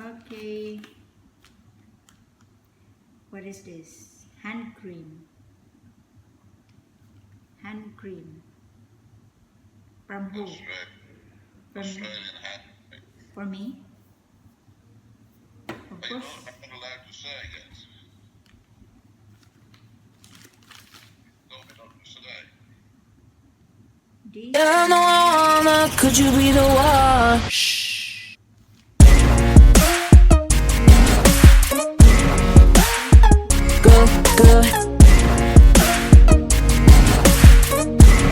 Okay. What is this? Hand cream. Hand cream. From who? From Australian hand. for me? Of You're course. not allowed to say yet. Told me not to say. This Yeah, no, I wanna, could you be the one? Good, good.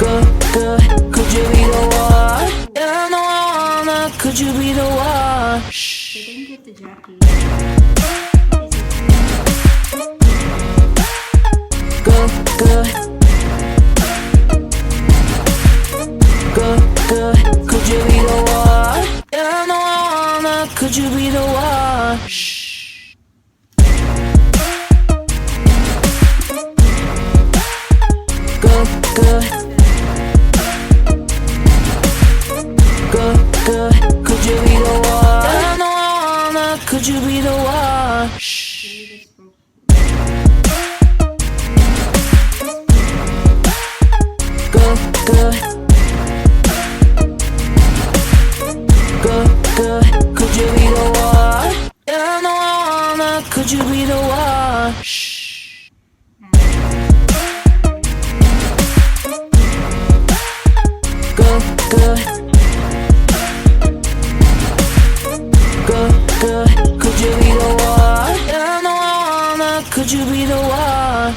Good, good. Could you be the one? Yeah, no, I wanna, could you be the one? they didn't get the Jackie. What is it? Good, good. Good, good. Could you be the one? Yeah, no, I wanna, could you be the one? Good, good. Good, good. Could you be the one? Yeah, no, I wanna, could you be the one? Really, that's for Good, good. Good, good. Could you be the one? Yeah, no, I wanna, could you be the one? Good, good. Good, good. Could you be the one? Yeah, no, I wanna, could you be the one?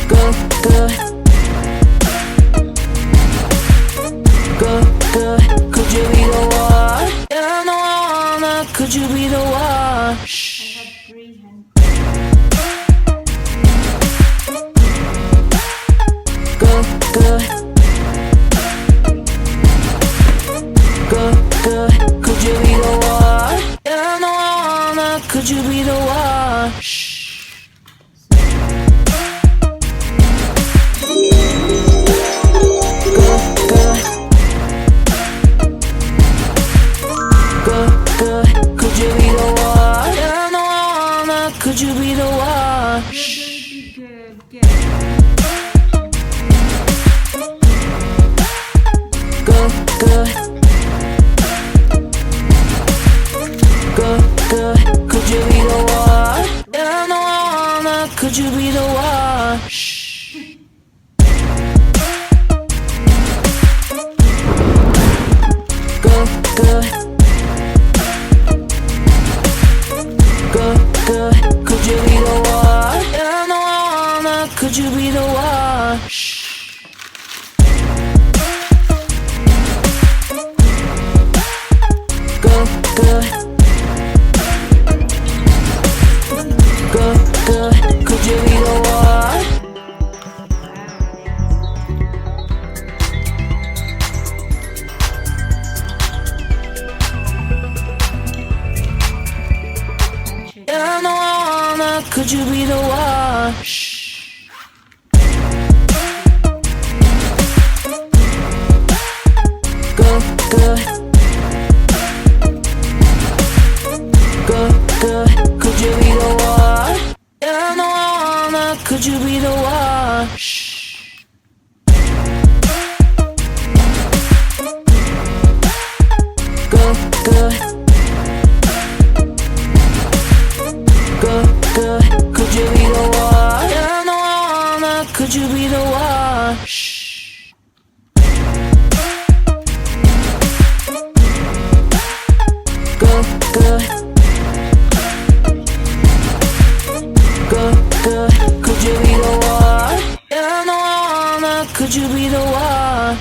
Good, good. Good, good. Could you be the one? Yeah, no, I wanna, could you be the one? I have 3 hand Good, good. Good, good. Could you be the one? Yeah, no, I wanna, could you be the one? Good, good. Good, good. Could you be the one? Yeah, no, I wanna, could you be the one? Good, good. Good, good. Could you be the one? Yeah, no, I wanna, could you be the one? Good, good. Good, good. Could you be the one? Yeah, no, I wanna, could you be the one? Good, good. Good, good. Could you be the one? Yeah, no, I wanna, could you be the one? Good, good. Good, good. Could you be the one? Yeah, no, I wanna, could you be the one? Good, good. Good, good. Could you be the one? Yeah, no, I wanna, could you be the one? Good, good. Good, good. Could you be the one? Yeah, no, I wanna, could you be the one?